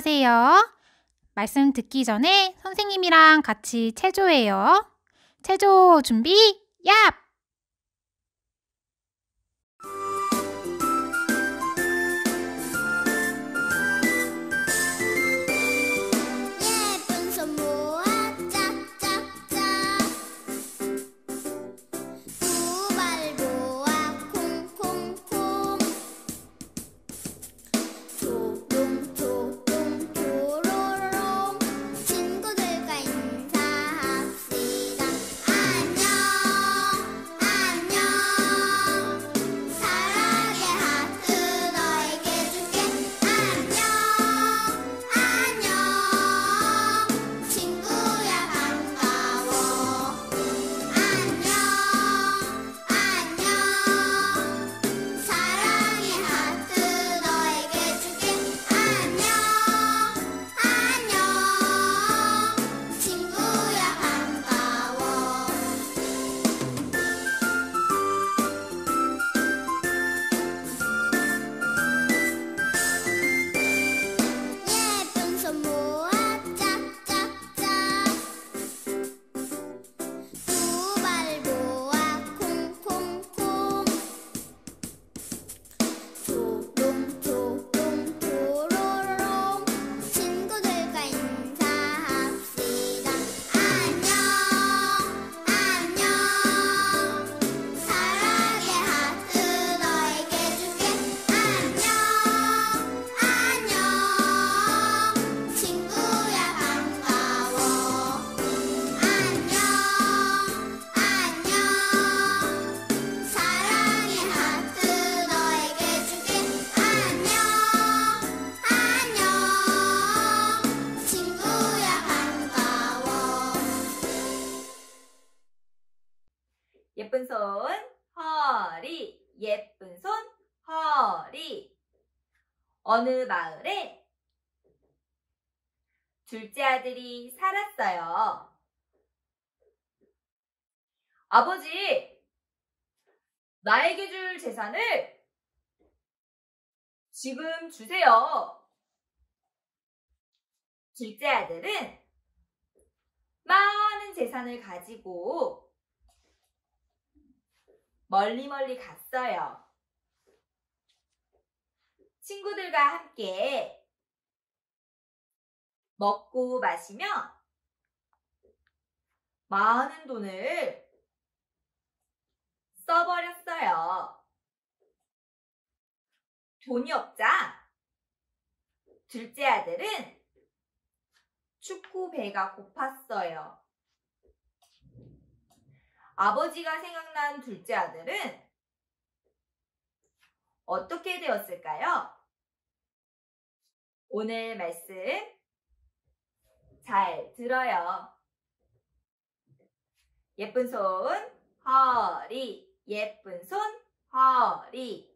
안녕하세요. 말씀 듣기 전에 선생님이랑 같이 체조해요. 체조 준비, 얍! 예쁜 손 모아 짝짝짝 두 발 모아 콩콩콩 조롱조롱 조로롱 친구들과 인사합시다. 안녕 안녕 사랑의 하트 너에게 줄게. 안녕 안녕 친구야 반가워. 안녕 안녕 사랑의 하트 너에게 줄게. 안녕 안녕 친구야 반가워. 예쁜 손 모아 짝짝짝 두 발 모아 콩콩콩 조롱조롱 조로롱 친구들과 인사합시다. 안녕 안녕 사랑의 하트 너에게 줄게. 안녕 안녕 친구야 반가워. 안녕 안녕 사랑의 하트 너에게 줄게. 안녕 안녕 친구야 반가워. 예쁜 손, 허리, 예쁜 손, 허리. 어느 마을에 둘째 아들이 살았어요. 아버지, 나에게 줄 재산을 지금 주세요. 둘째 아들은 많은 재산을 가지고 멀리 갔어요. 친구들과 함께 먹고 마시며 많은 돈을 써버렸어요. 돈이 없자 둘째 아들은 축구 배가 고팠어요. 아버지가 생각난 둘째 아들은 어떻게 되었을까요? 오늘 말씀 잘 들어요. 예쁜 손, 허리, 예쁜 손, 허리.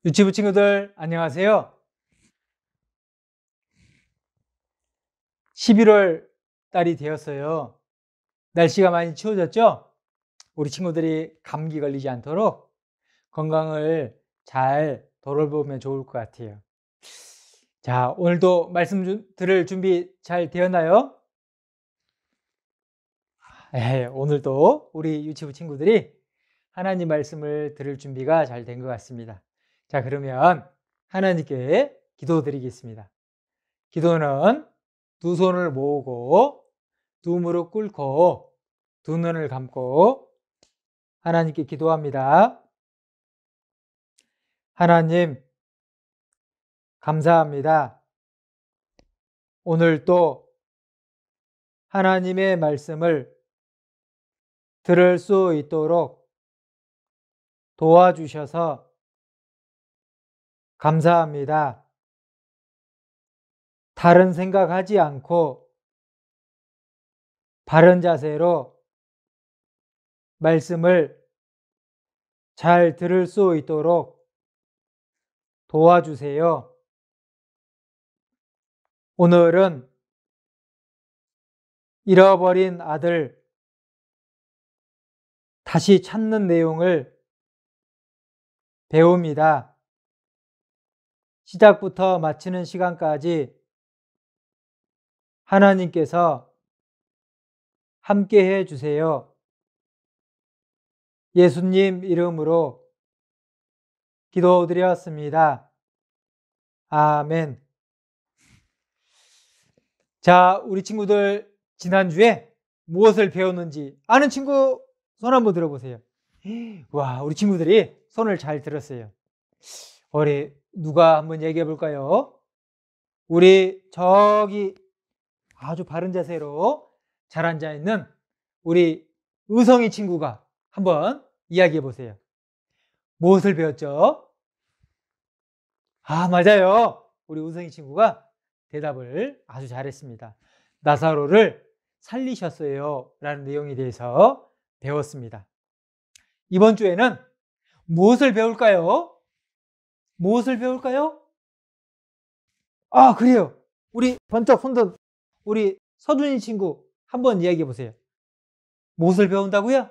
유치부 친구들 안녕하세요. 11월 달이 되었어요. 날씨가 많이 추워졌죠? 우리 친구들이 감기 걸리지 않도록 건강을 잘 돌아보면 좋을 것 같아요. 자, 오늘도 말씀 들을 준비 잘 되었나요? 네, 오늘도 우리 유치부 친구들이 하나님 말씀을 들을 준비가 잘 된 것 같습니다. 자, 그러면 하나님께 기도드리겠습니다. 기도는 두 손을 모으고 두 무릎 꿇고 두 눈을 감고 하나님께 기도합니다. 하나님, 감사합니다. 오늘 또 하나님의 말씀을 들을 수 있도록 도와주셔서 감사합니다. 다른 생각하지 않고 바른 자세로 말씀을 잘 들을 수 있도록 도와주세요. 오늘은 잃어버린 아들 다시 찾는 내용을 배웁니다. 시작부터 마치는 시간까지 하나님께서 함께 해 주세요. 예수님 이름으로 기도드렸습니다. 아멘. 자, 우리 친구들 지난주에 무엇을 배웠는지 아는 친구 손 한번 들어보세요. 와, 우리 친구들이 손을 잘 들었어요. 우리 누가 한번 얘기해 볼까요? 우리 저기 아주 바른 자세로 잘 앉아 있는 우리 의성이 친구가 한번 이야기해 보세요. 무엇을 배웠죠? 아, 맞아요. 우리 의성이 친구가 대답을 아주 잘했습니다. 나사로를 살리셨어요 라는 내용에 대해서 배웠습니다. 이번 주에는 무엇을 배울까요? 무엇을 배울까요? 아, 그래요. 우리 번쩍 손든 우리 서준이 친구 한번 이야기해 보세요. 무엇을 배운다고요?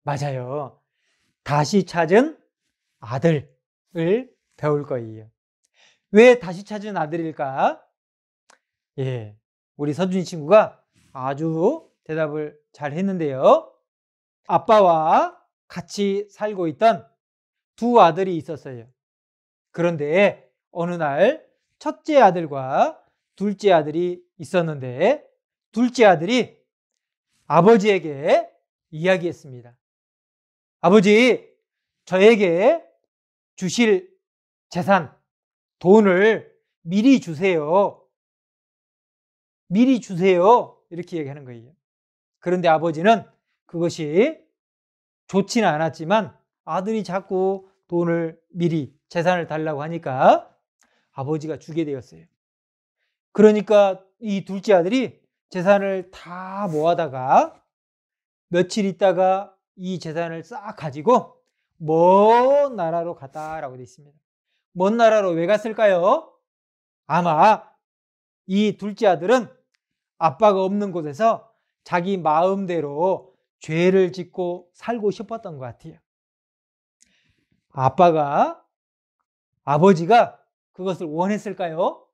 맞아요. 다시 찾은 아들을 배울 거예요. 왜 다시 찾은 아들일까? 예, 우리 서준이 친구가 아주 대답을 잘 했는데요. 아빠와 같이 살고 있던 두 아들이 있었어요. 그런데 어느 날 첫째 아들과 둘째 아들이 있었는데 둘째 아들이 아버지에게 이야기했습니다. 아버지, 저에게 주실 재산, 돈을 미리 주세요. 미리 주세요. 이렇게 얘기하는 거예요. 그런데 아버지는 그것이 좋지는 않았지만 아들이 자꾸 돈을 미리 재산을 달라고 하니까 아버지가 주게 되었어요. 그러니까 이 둘째 아들이 재산을 다 모아다가 며칠 있다가 이 재산을 싹 가지고 먼 나라로 갔다라고 되어 있습니다. 먼 나라로 왜 갔을까요? 아마 이 둘째 아들은 아빠가 없는 곳에서 자기 마음대로 죄를 짓고 살고 싶었던 것 같아요. 아버지가 그것을 원했을까요?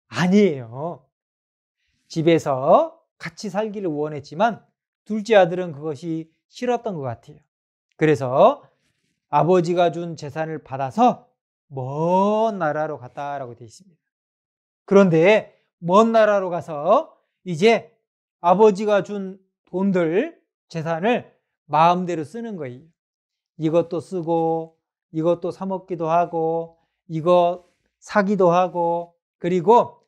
아니에요. 집에서 같이 살기를 원했지만 둘째 아들은 그것이 싫었던 것 같아요. 그래서 아버지가 준 재산을 받아서 먼 나라로 갔다라고 되어 있습니다. 그런데 먼 나라로 가서 이제 아버지가 준 돈들, 재산을 마음대로 쓰는 거예요. 이것도 쓰고 이것도 사 먹기도 하고 이거 사기도 하고 그리고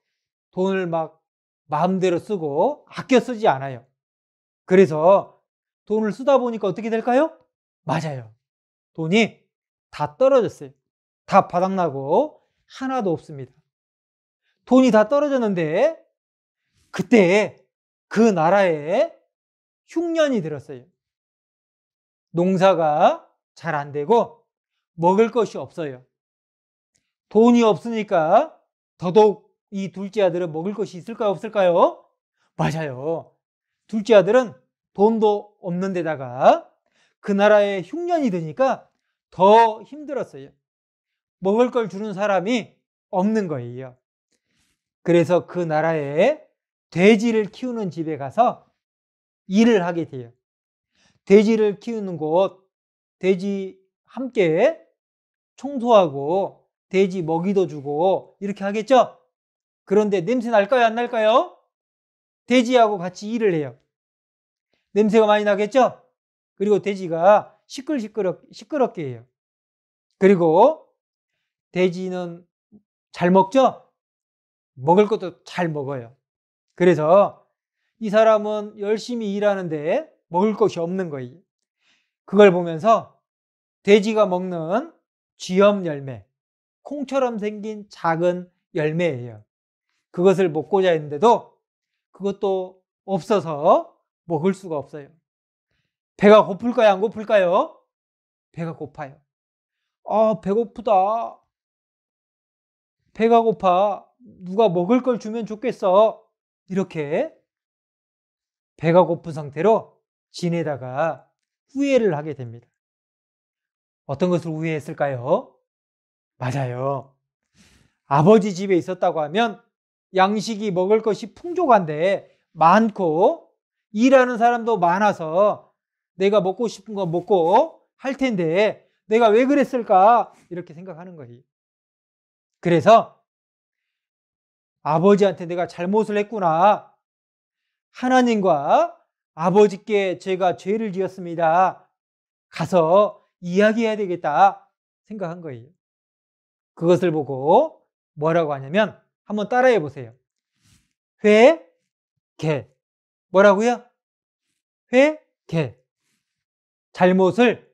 돈을 막 마음대로 쓰고 아껴 쓰지 않아요. 그래서 돈을 쓰다 보니까 어떻게 될까요? 맞아요. 돈이 다 떨어졌어요. 다 바닥나고 하나도 없습니다. 돈이 다 떨어졌는데 그때 그 나라에 흉년이 들었어요. 농사가 잘 안 되고 먹을 것이 없어요. 돈이 없으니까 더더욱 이 둘째 아들은 먹을 것이 있을까요? 없을까요? 맞아요. 둘째 아들은 돈도 없는 데다가 그 나라에 흉년이 드니까 더 힘들었어요. 먹을 걸 주는 사람이 없는 거예요. 그래서 그 나라에 돼지를 키우는 집에 가서 일을 하게 돼요. 돼지를 키우는 곳, 돼지 함께 청소하고 돼지 먹이도 주고 이렇게 하겠죠? 그런데 냄새 날까요? 안 날까요? 돼지하고 같이 일을 해요. 냄새가 많이 나겠죠? 그리고 돼지가 시끄럽게 해요. 그리고 돼지는 잘 먹죠? 먹을 것도 잘 먹어요. 그래서 이 사람은 열심히 일하는데 먹을 것이 없는 거예요. 그걸 보면서 돼지가 먹는 쥐염 열매, 콩처럼 생긴 작은 열매예요. 그것을 먹고자 했는데도 그것도 없어서 먹을 수가 없어요. 배가 고플까요? 안 고플까요? 배가 고파요. 배고프다. 배가 고파. 누가 먹을 걸 주면 좋겠어. 이렇게 배가 고픈 상태로 지내다가 후회를 하게 됩니다. 어떤 것을 후회했을까요? 맞아요. 아버지 집에 있었다고 하면 양식이 먹을 것이 풍족한데 많고 일하는 사람도 많아서 내가 먹고 싶은 거 먹고 할 텐데 내가 왜 그랬을까? 이렇게 생각하는 거예요. 그래서 아버지한테 내가 잘못을 했구나. 하나님과 아버지께 제가 죄를 지었습니다. 가서 이야기해야 되겠다 생각한 거예요. 그것을 보고 뭐라고 하냐면 한번 따라해 보세요. 회개. 뭐라고요? 회개. 잘못을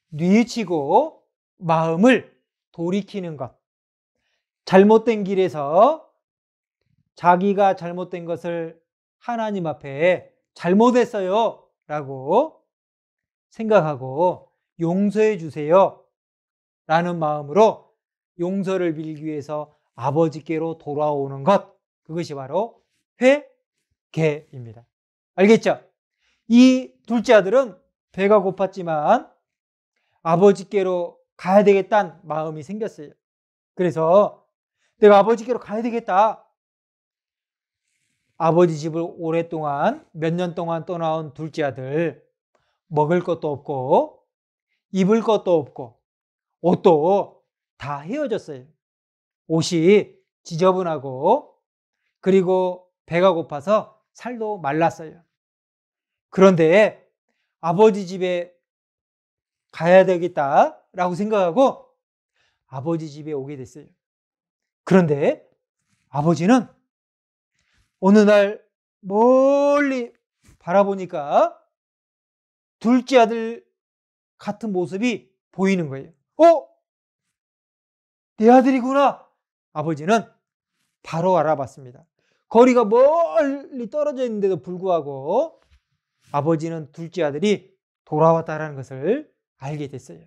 뉘우치고 마음을 돌이키는 것. 잘못된 길에서 자기가 잘못된 것을 하나님 앞에 잘못했어요 라고 생각하고 용서해 주세요 라는 마음으로 용서를 빌기 위해서 아버지께로 돌아오는 것, 그것이 바로 회개입니다. 알겠죠? 이 둘째 아들은 배가 고팠지만 아버지께로 가야 되겠다는 마음이 생겼어요. 그래서 내가 아버지께로 가야 되겠다. 아버지 집을 오랫동안 몇 년 동안 떠나온 둘째 아들, 먹을 것도 없고 입을 것도 없고 옷도 다 헤어졌어요. 옷이 지저분하고 그리고 배가 고파서 살도 말랐어요. 그런데 아버지 집에 가야 되겠다라고 생각하고 아버지 집에 오게 됐어요. 그런데 아버지는 어느 날 멀리 바라보니까 둘째 아들 같은 모습이 보이는 거예요. 내 아들이구나. 아버지는 바로 알아봤습니다. 거리가 멀리 떨어져 있는데도 불구하고 아버지는 둘째 아들이 돌아왔다는 것을 알게 됐어요.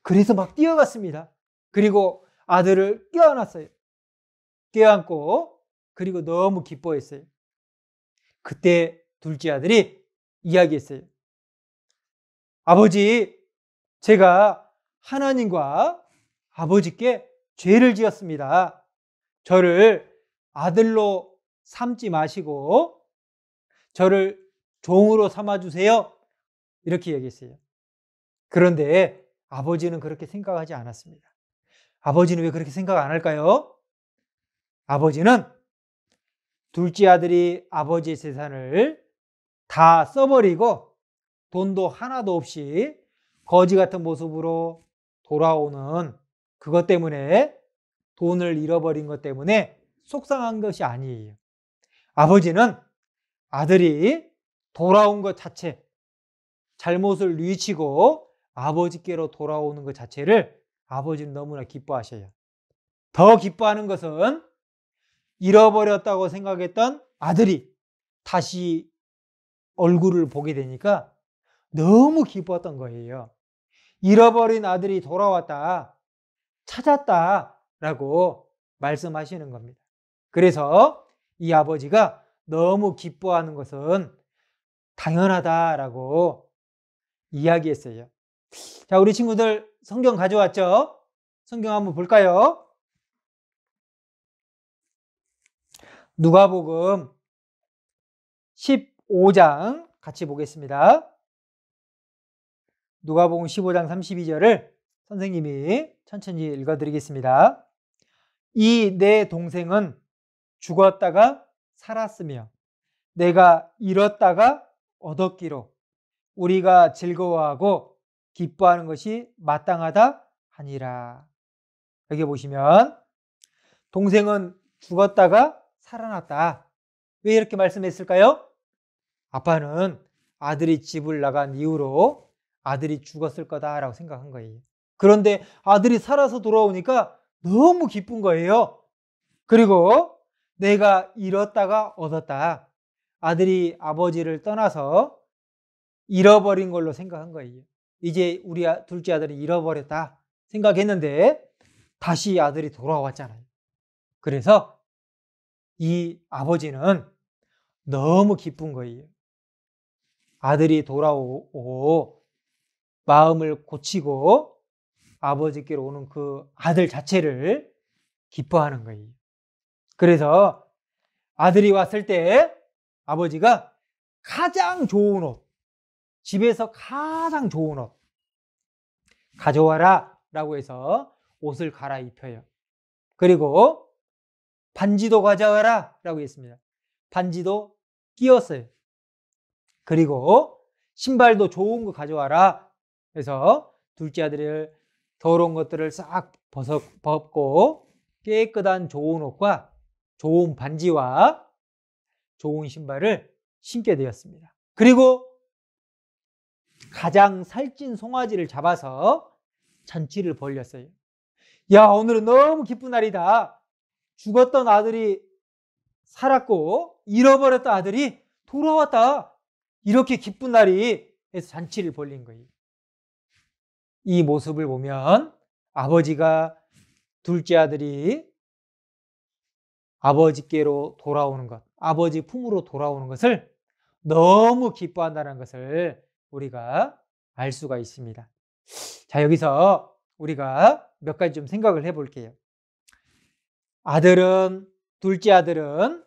그래서 막 뛰어갔습니다. 그리고 아들을 껴안았어요. 껴안고 그리고 너무 기뻐했어요. 그때 둘째 아들이 이야기했어요. 아버지, 제가 하나님과 아버지께 죄를 지었습니다. 저를 아들로 삼지 마시고 저를 종으로 삼아주세요. 이렇게 얘기했어요. 그런데 아버지는 그렇게 생각하지 않았습니다. 아버지는 왜 그렇게 생각 안 할까요? 아버지는 둘째 아들이 아버지의 재산을 다 써버리고 돈도 하나도 없이 거지 같은 모습으로 돌아오는 그것 때문에, 돈을 잃어버린 것 때문에 속상한 것이 아니에요. 아버지는 아들이 돌아온 것 자체, 잘못을 뉘우치고 아버지께로 돌아오는 것 자체를 아버지는 너무나 기뻐하셔요. 더 기뻐하는 것은 잃어버렸다고 생각했던 아들이 다시 얼굴을 보게 되니까 너무 기뻤던 거예요. 잃어버린 아들이 돌아왔다, 찾았다 라고 말씀하시는 겁니다. 그래서 이 아버지가 너무 기뻐하는 것은 당연하다라고 이야기했어요. 자, 우리 친구들 성경 가져왔죠? 성경 한번 볼까요? 누가복음 15장 같이 보겠습니다. 누가복음 15장 32절을 선생님이 천천히 읽어드리겠습니다. 이 내 동생은 죽었다가 살았으며 내가 잃었다가 얻었기로 우리가 즐거워하고 기뻐하는 것이 마땅하다 하니라. 여기 보시면 동생은 죽었다가 살아났다. 왜 이렇게 말씀했을까요? 아빠는 아들이 집을 나간 이후로 아들이 죽었을 거다라고 생각한 거예요. 그런데 아들이 살아서 돌아오니까 너무 기쁜 거예요. 그리고 내가 잃었다가 얻었다. 아들이 아버지를 떠나서 잃어버린 걸로 생각한 거예요. 이제 우리 둘째 아들이 잃어버렸다 생각했는데 다시 아들이 돌아왔잖아요. 그래서 이 아버지는 너무 기쁜 거예요. 아들이 돌아오고 마음을 고치고 아버지께로 오는 그 아들 자체를 기뻐하는 거예요. 그래서 아들이 왔을 때 아버지가 가장 좋은 옷, 집에서 가장 좋은 옷 가져와라 라고 해서 옷을 갈아입혀요. 그리고 반지도 가져와라 라고 했습니다. 반지도 끼웠어요. 그리고 신발도 좋은 거 가져와라. 그래서 둘째 아들을 더러운 것들을 싹 벗고 깨끗한 좋은 옷과 좋은 반지와 좋은 신발을 신게 되었습니다. 그리고 가장 살찐 송아지를 잡아서 잔치를 벌였어요. 야, 오늘은 너무 기쁜 날이다. 죽었던 아들이 살았고 잃어버렸던 아들이 돌아왔다. 이렇게 기쁜 날이 해서 잔치를 벌린 거예요. 이 모습을 보면 아버지가 둘째 아들이 아버지께로 돌아오는 것, 아버지 품으로 돌아오는 것을 너무 기뻐한다는 것을 우리가 알 수가 있습니다. 자, 여기서 우리가 몇 가지 좀 생각을 해볼게요. 둘째 아들은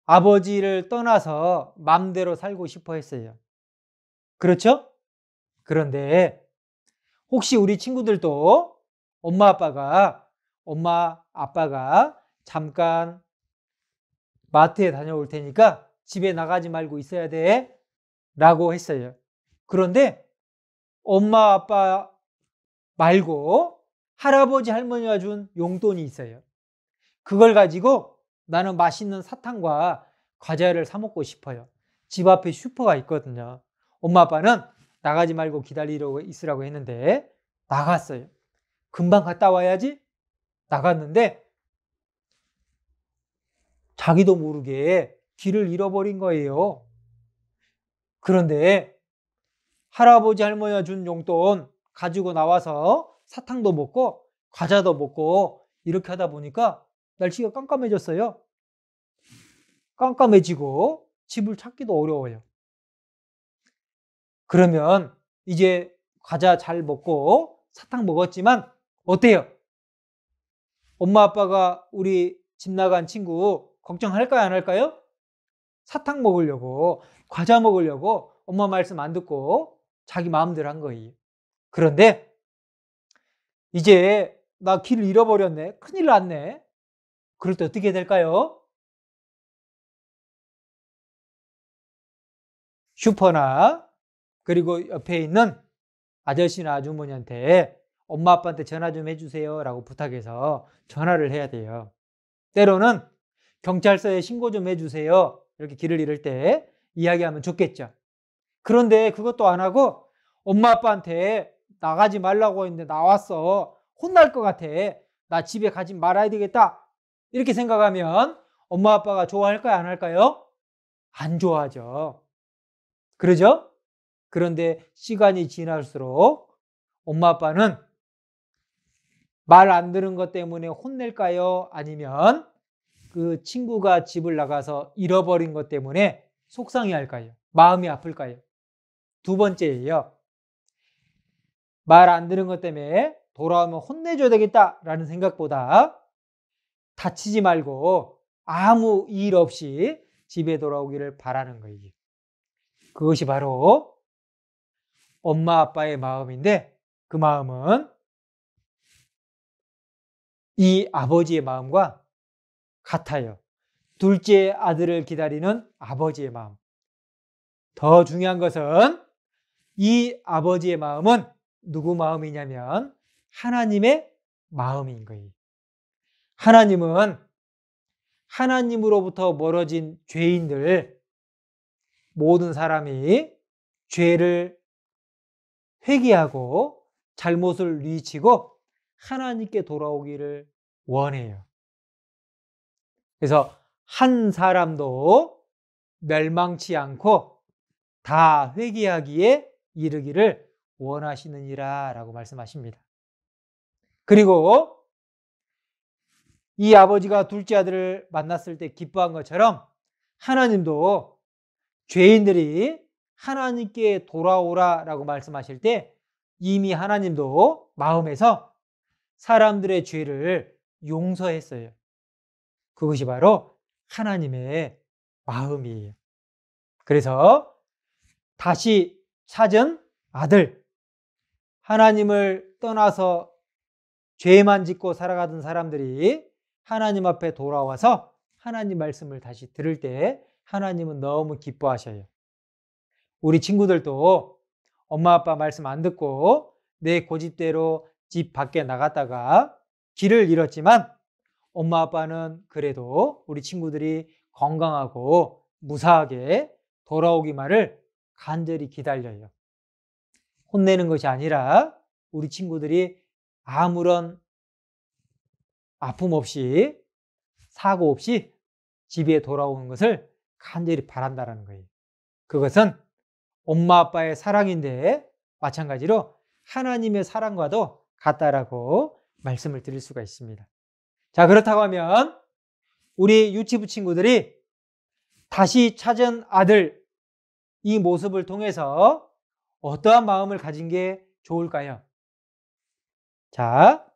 아버지를 떠나서 마음대로 살고 싶어 했어요. 그렇죠? 그런데 혹시 우리 친구들도 엄마 아빠가 잠깐 마트에 다녀올 테니까 집에 나가지 말고 있어야 돼 라고 했어요. 그런데 엄마 아빠 말고 할아버지 할머니가 준 용돈이 있어요. 그걸 가지고 나는 맛있는 사탕과 과자를 사 먹고 싶어요. 집 앞에 슈퍼가 있거든요. 엄마 아빠는 나가지 말고 기다리고 있으라고 했는데 나갔어요. 금방 갔다 와야지. 나갔는데 자기도 모르게 길을 잃어버린 거예요. 그런데 할아버지 할머니가 준 용돈 가지고 나와서 사탕도 먹고 과자도 먹고 이렇게 하다 보니까 날씨가 깜깜해졌어요. 깜깜해지고 집을 찾기도 어려워요. 그러면 이제 과자 잘 먹고 사탕 먹었지만 어때요? 엄마 아빠가 우리 집 나간 친구 걱정할까요, 안 할까요? 사탕 먹으려고, 과자 먹으려고 엄마 말씀 안 듣고 자기 마음대로 한 거예요. 그런데 이제 나 길을 잃어버렸네. 큰일 났네. 그럴 때 어떻게 될까요? 슈퍼나 그리고 옆에 있는 아저씨나 아주머니한테 엄마 아빠한테 전화 좀 해주세요 라고 부탁해서 전화를 해야 돼요. 때로는 경찰서에 신고 좀 해주세요 이렇게 길을 잃을 때 이야기하면 좋겠죠. 그런데 그것도 안 하고 엄마 아빠한테 나가지 말라고 했는데 나왔어. 혼날 것 같아. 나 집에 가지 말아야 되겠다. 이렇게 생각하면 엄마 아빠가 좋아할까요, 안 할까요? 안 좋아하죠. 그러죠? 그런데 시간이 지날수록 엄마 아빠는 말 안 들은 것 때문에 혼낼까요? 아니면 그 친구가 집을 나가서 잃어버린 것 때문에 속상해 할까요? 마음이 아플까요? 두 번째예요. 말 안 들은 것 때문에 돌아오면 혼내줘야 되겠다라는 생각보다 다치지 말고 아무 일 없이 집에 돌아오기를 바라는 거예요. 그것이 바로 엄마 아빠의 마음인데 그 마음은 이 아버지의 마음과 같아요. 둘째 아들을 기다리는 아버지의 마음. 더 중요한 것은 이 아버지의 마음은 누구 마음이냐면 하나님의 마음인 거예요. 하나님은 하나님으로부터 멀어진 죄인들, 모든 사람이 죄를 회개하고 잘못을 뉘우치고 하나님께 돌아오기를 원해요. 그래서 한 사람도 멸망치 않고 다 회개하기에 이르기를 원하시느니라 라고 말씀하십니다. 그리고 이 아버지가 둘째 아들을 만났을 때 기뻐한 것처럼 하나님도 죄인들이 하나님께 돌아오라라고 말씀하실 때 이미 하나님도 마음에서 사람들의 죄를 용서했어요. 그것이 바로 하나님의 마음이에요. 그래서 다시 찾은 아들, 하나님을 떠나서 죄만 짓고 살아가던 사람들이 하나님 앞에 돌아와서 하나님 말씀을 다시 들을 때 하나님은 너무 기뻐하셔요. 우리 친구들도 엄마 아빠 말씀 안 듣고 내 고집대로 집 밖에 나갔다가 길을 잃었지만 엄마 아빠는 그래도 우리 친구들이 건강하고 무사하게 돌아오기만을 간절히 기다려요. 혼내는 것이 아니라 우리 친구들이 아무런 아픔 없이 사고 없이 집에 돌아오는 것을 간절히 바란다는 거예요. 그것은 엄마 아빠의 사랑인데 마찬가지로 하나님의 사랑과도 같다라고 말씀을 드릴 수가 있습니다. 자, 그렇다고 하면 우리 유치부 친구들이 다시 찾은 아들, 이 모습을 통해서 어떠한 마음을 가진 게 좋을까요? 자,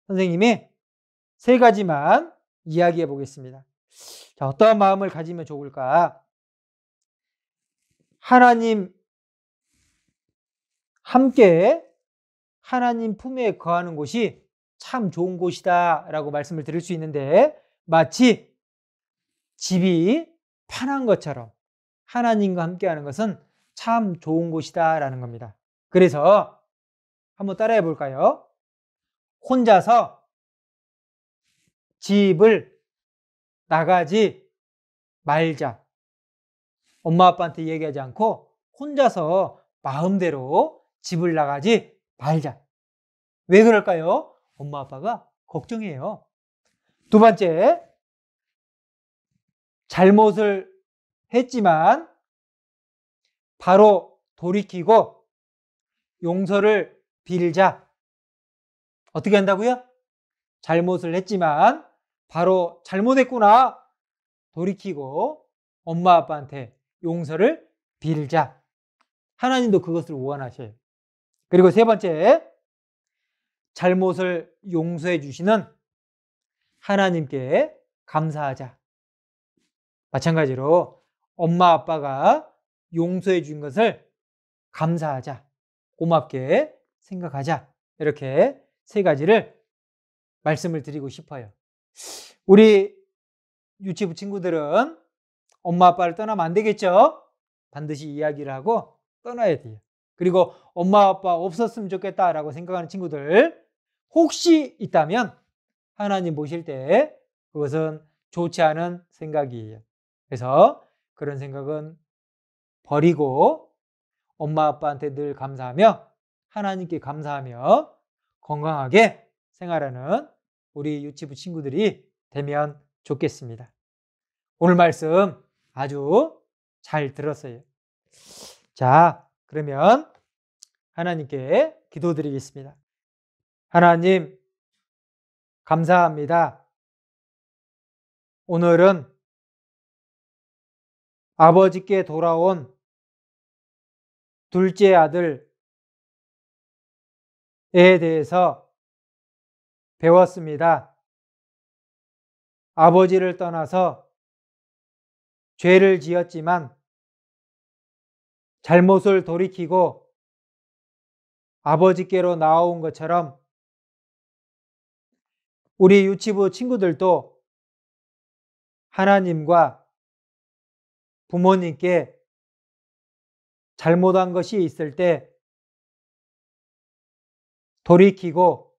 선생님이 3가지만 이야기해 보겠습니다. 자, 어떠한 마음을 가지면 좋을까? 하나님 함께 하나님 품에 거하는 곳이 참 좋은 곳이다 라고 말씀을 드릴 수 있는데 마치 집이 편한 것처럼 하나님과 함께 하는 것은 참 좋은 곳이다 라는 겁니다. 그래서 한번 따라해 볼까요? 혼자서 집을 나가지 말자. 엄마 아빠한테 얘기하지 않고 혼자서 마음대로 집을 나가지 말자. 왜 그럴까요? 엄마 아빠가 걱정해요. 2번째, 잘못을 했지만 바로 돌이키고 용서를 빌자. 어떻게 한다고요? 잘못을 했지만 바로 잘못했구나 돌이키고 엄마 아빠한테 용서를 빌자. 하나님도 그것을 원하셔요. 그리고 3번째, 잘못을 용서해 주시는 하나님께 감사하자. 마찬가지로 엄마 아빠가 용서해 준 것을 감사하자. 고맙게 생각하자. 이렇게 3가지를 말씀을 드리고 싶어요. 우리 유치부 친구들은 엄마 아빠를 떠나면 안 되겠죠? 반드시 이야기를 하고 떠나야 돼요. 그리고 엄마 아빠 없었으면 좋겠다라고 생각하는 친구들 혹시 있다면 하나님 보실 때 그것은 좋지 않은 생각이에요. 그래서 그런 생각은 버리고 엄마 아빠한테 늘 감사하며 하나님께 감사하며 건강하게 생활하는 우리 유치부 친구들이 되면 좋겠습니다. 오늘 말씀 아주 잘 들었어요. 자, 그러면 하나님께 기도드리겠습니다. 하나님, 감사합니다. 오늘은 아버지께 돌아온 둘째 아들에 대해서 배웠습니다. 아버지를 떠나서 죄를 지었지만 잘못을 돌이키고 아버지께로 나아온 것처럼 우리 유치부 친구들도 하나님과 부모님께 잘못한 것이 있을 때 돌이키고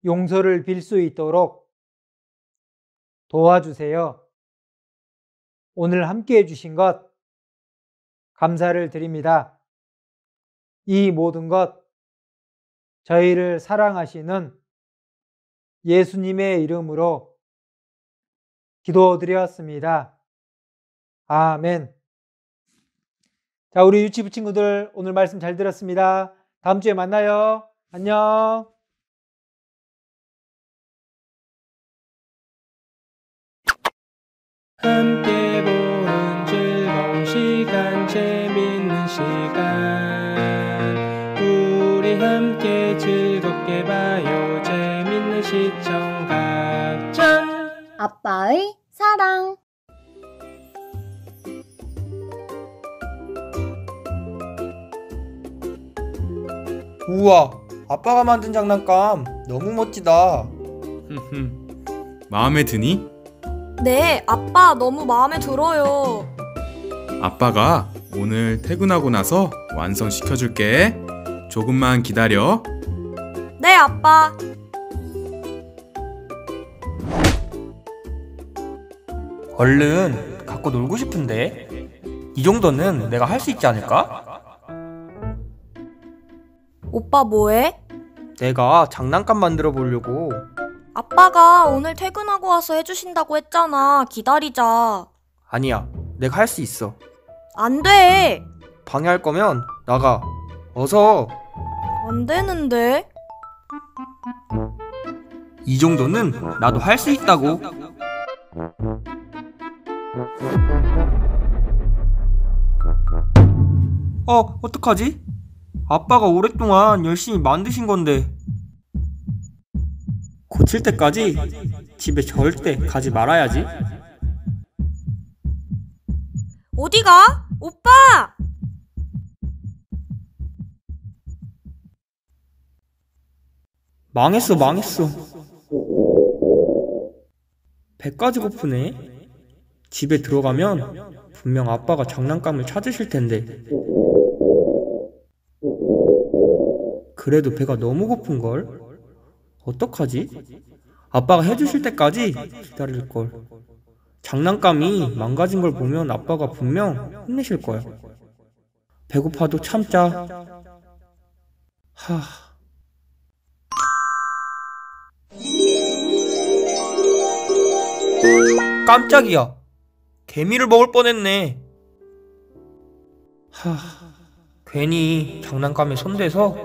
용서를 빌 수 있도록 도와주세요. 오늘 함께 해주신 것 감사를 드립니다. 이 모든 것 저희를 사랑하시는 예수님의 이름으로 기도드렸습니다. 아멘. 자, 우리 유치부 친구들 오늘 말씀 잘 들었습니다. 다음 주에 만나요. 안녕. 함께 보는 즐거운 시간 함께 봐요. 재밌는 시청 가자. 아빠의 사랑. 우와, 아빠가 만든 장난감 너무 멋지다. 마음에 드니? 네, 아빠 너무 마음에 들어요. 아빠가 오늘 퇴근하고 나서 완성시켜줄게. 조금만 기다려. 네, 아빠. 얼른 갖고 놀고 싶은데. 이 정도는 내가 할 수 있지 않을까? 오빠 뭐해? 내가 장난감 만들어 보려고. 아빠가 오늘 퇴근하고 와서 해주신다고 했잖아. 기다리자. 아니야, 내가 할 수 있어. 안 돼. 방해할 거면 나가. 어서. 안 되는데. 이 정도는 나도 할 수 있다고. 어떡하지? 아빠가 오랫동안 열심히 만드신 건데. 고칠 때까지 집에 절대 가지 말아야지. 어디가? 오빠! 망했어. 배까지 고프네. 집에 들어가면 분명 아빠가 장난감을 찾으실 텐데. 그래도 배가 너무 고픈걸? 어떡하지? 아빠가 해주실 때까지 기다릴걸. 장난감이 망가진 걸 보면 아빠가 분명 혼내실 거야. 배고파도 참자. 깜짝이야. 개미를 먹을 뻔했네. 괜히 장난감에 손대서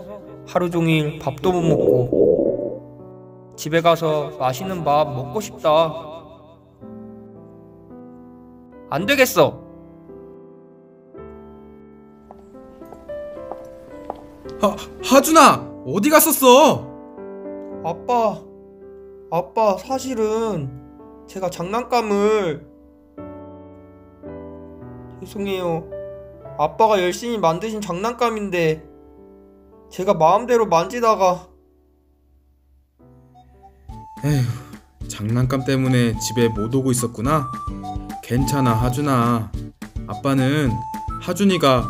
하루 종일 밥도 못 먹고. 집에 가서 맛있는 밥 먹고 싶다. 안 되겠어. 하준아, 어디 갔었어? 아빠, 사실은 제가 장난감을... 죄송해요. 아빠가 열심히 만드신 장난감인데 제가 마음대로 만지다가... 에휴, 장난감 때문에 집에 못 오고 있었구나. 괜찮아, 하준아. 아빠는 하준이가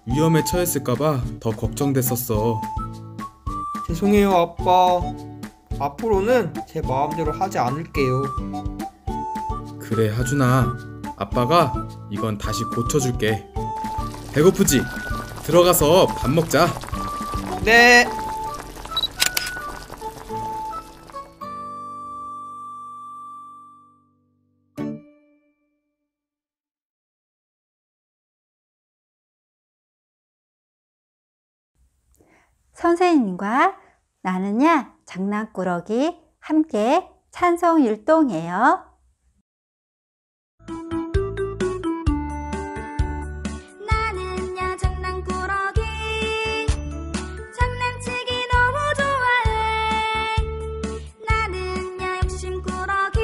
위험에 처했을까봐 더 걱정됐었어. 죄송해요, 아빠. 앞으로는 제 마음대로 하지 않을게요. 그래, 하준아. 아빠가 이건 다시 고쳐줄게. 배고프지? 들어가서 밥 먹자. 네. 선생님과 나는야 장난꾸러기 함께 찬송 율동해요. 나는야 장난꾸러기 장난치기 너무 좋아해. 나는야 욕심꾸러기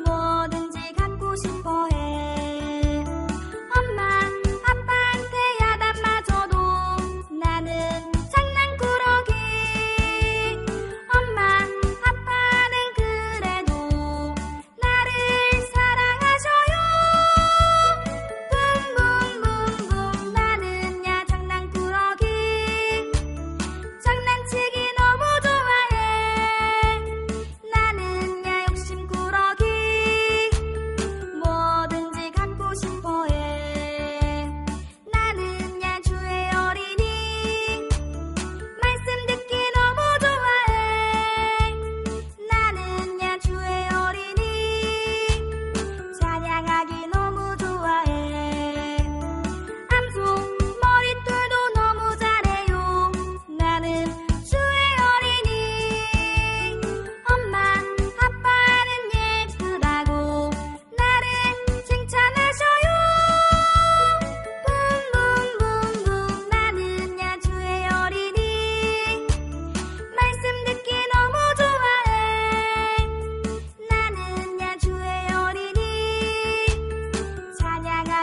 뭐든지 갖고 싶어해. 엄마 아빠한테 야단 맞아도 나는 장난꾸러기. 엄마 아빠는 그래도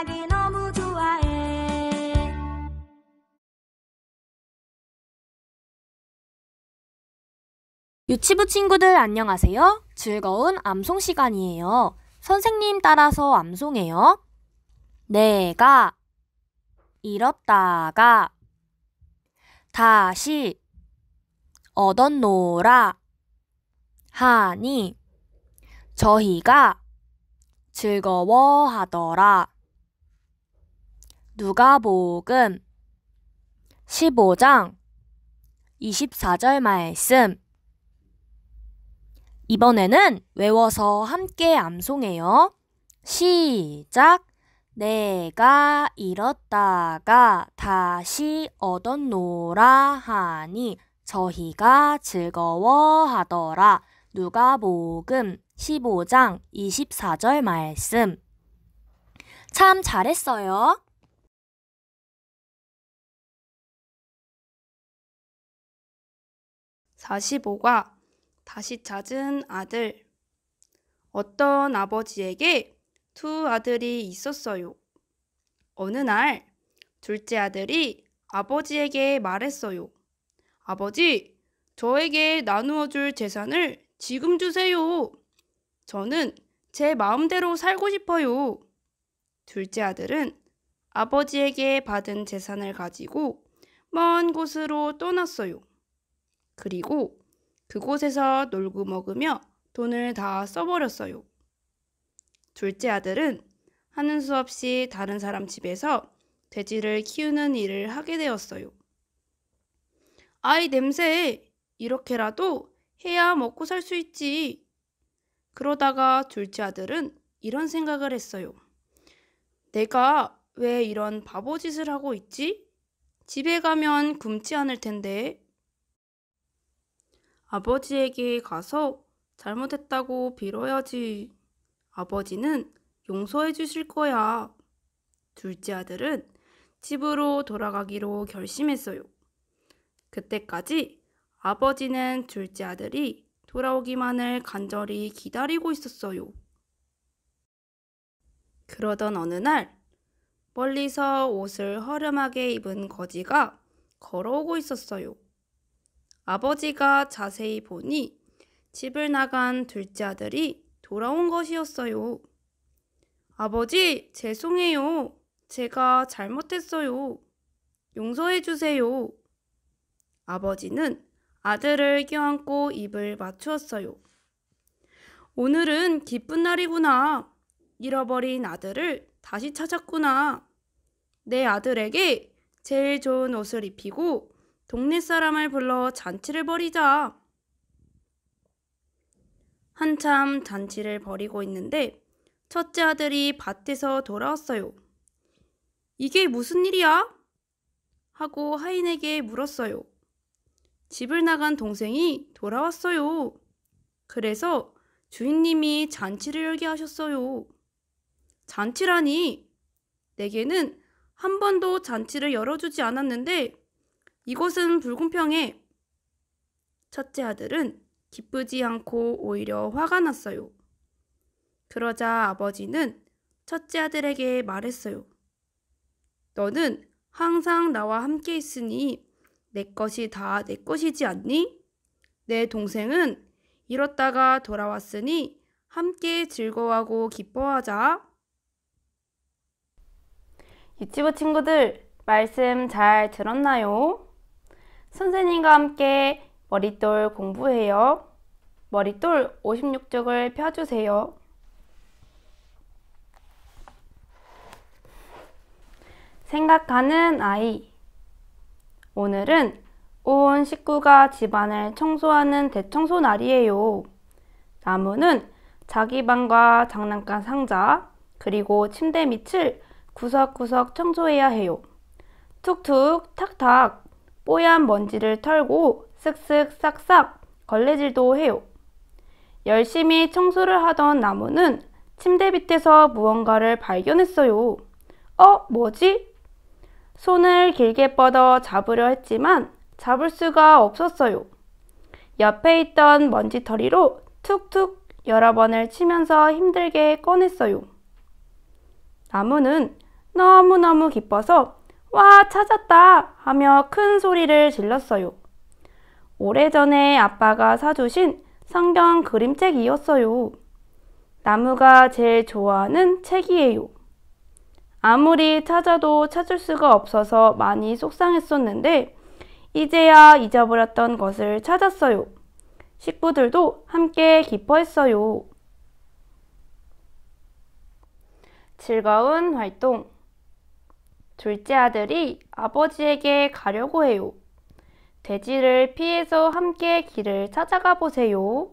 나게 너무 좋아해. 유치부 친구들 안녕하세요. 즐거운 암송 시간이에요. 선생님 따라서 암송해요. 내가 잃었다가 다시 얻었노라 하니 저희가 즐거워하더라. 누가복음 15장 24절 말씀. 이번에는 외워서 함께 암송해요. 시작! 내가 잃었다가 다시 얻었노라 하니 저희가 즐거워하더라. 누가복음 15장 24절 말씀. 참 잘했어요. (45과) 다시 찾은 아들. 어떤 아버지에게 두 아들이 있었어요. 어느 날 둘째 아들이 아버지에게 말했어요. 아버지, 저에게 나누어 줄 재산을 지금 주세요. 저는 제 마음대로 살고 싶어요. 둘째 아들은 아버지에게 받은 재산을 가지고 먼 곳으로 떠났어요. 그리고 그곳에서 놀고 먹으며 돈을 다 써버렸어요. 둘째 아들은 하는 수 없이 다른 사람 집에서 돼지를 키우는 일을 하게 되었어요. 아이 냄새, 이렇게라도 해야 먹고 살 수 있지. 그러다가 둘째 아들은 이런 생각을 했어요. 내가 왜 이런 바보짓을 하고 있지? 집에 가면 굶지 않을 텐데. 아버지에게 가서 잘못했다고 빌어야지. 아버지는 용서해 주실 거야. 둘째 아들은 집으로 돌아가기로 결심했어요. 그때까지 아버지는 둘째 아들이 돌아오기만을 간절히 기다리고 있었어요. 그러던 어느 날 멀리서 옷을 허름하게 입은 거지가 걸어오고 있었어요. 아버지가 자세히 보니 집을 나간 둘째 아들이 돌아온 것이었어요. 아버지, 죄송해요. 제가 잘못했어요. 용서해 주세요. 아버지는 아들을 껴안고 입을 맞추었어요. 오늘은 기쁜 날이구나. 잃어버린 아들을 다시 찾았구나. 내 아들에게 제일 좋은 옷을 입히고 동네 사람을 불러 잔치를 벌이자. 한참 잔치를 벌이고 있는데 첫째 아들이 밭에서 돌아왔어요. 이게 무슨 일이야? 하고 하인에게 물었어요. 집을 나간 동생이 돌아왔어요. 그래서 주인님이 잔치를 열게 하셨어요. 잔치라니, 내게는 한 번도 잔치를 열어주지 않았는데 이것은 불공평해. 첫째 아들은 기쁘지 않고 오히려 화가 났어요. 그러자 아버지는 첫째 아들에게 말했어요. 너는 항상 나와 함께 있으니 내 것이 다 내 것이지 않니? 내 동생은 잃었다가 돌아왔으니 함께 즐거워하고 기뻐하자. 유치부 친구들, 말씀 잘 들었나요? 선생님과 함께 머릿돌 공부해요. 머릿돌 56쪽을 펴주세요. 생각하는 아이. 오늘은 온 식구가 집안을 청소하는 대청소 날이에요. 나무는 자기 방과 장난감 상자, 그리고 침대 밑을 구석구석 청소해야 해요. 툭툭 탁탁 뽀얀 먼지를 털고 쓱쓱 싹싹 걸레질도 해요. 열심히 청소를 하던 나무는 침대 밑에서 무언가를 발견했어요. 뭐지? 손을 길게 뻗어 잡으려 했지만 잡을 수가 없었어요. 옆에 있던 먼지털이로 툭툭 여러 번을 치면서 힘들게 꺼냈어요. 나무는 너무너무 기뻐서 와, 찾았다 하며 큰 소리를 질렀어요. 오래전에 아빠가 사주신 성경 그림책이었어요. 나무가 제일 좋아하는 책이에요. 아무리 찾아도 찾을 수가 없어서 많이 속상했었는데 이제야 잊어버렸던 것을 찾았어요. 식구들도 함께 기뻐했어요. 즐거운 활동. 둘째 아들이 아버지에게 가려고 해요. 돼지를 피해서 함께 길을 찾아가 보세요.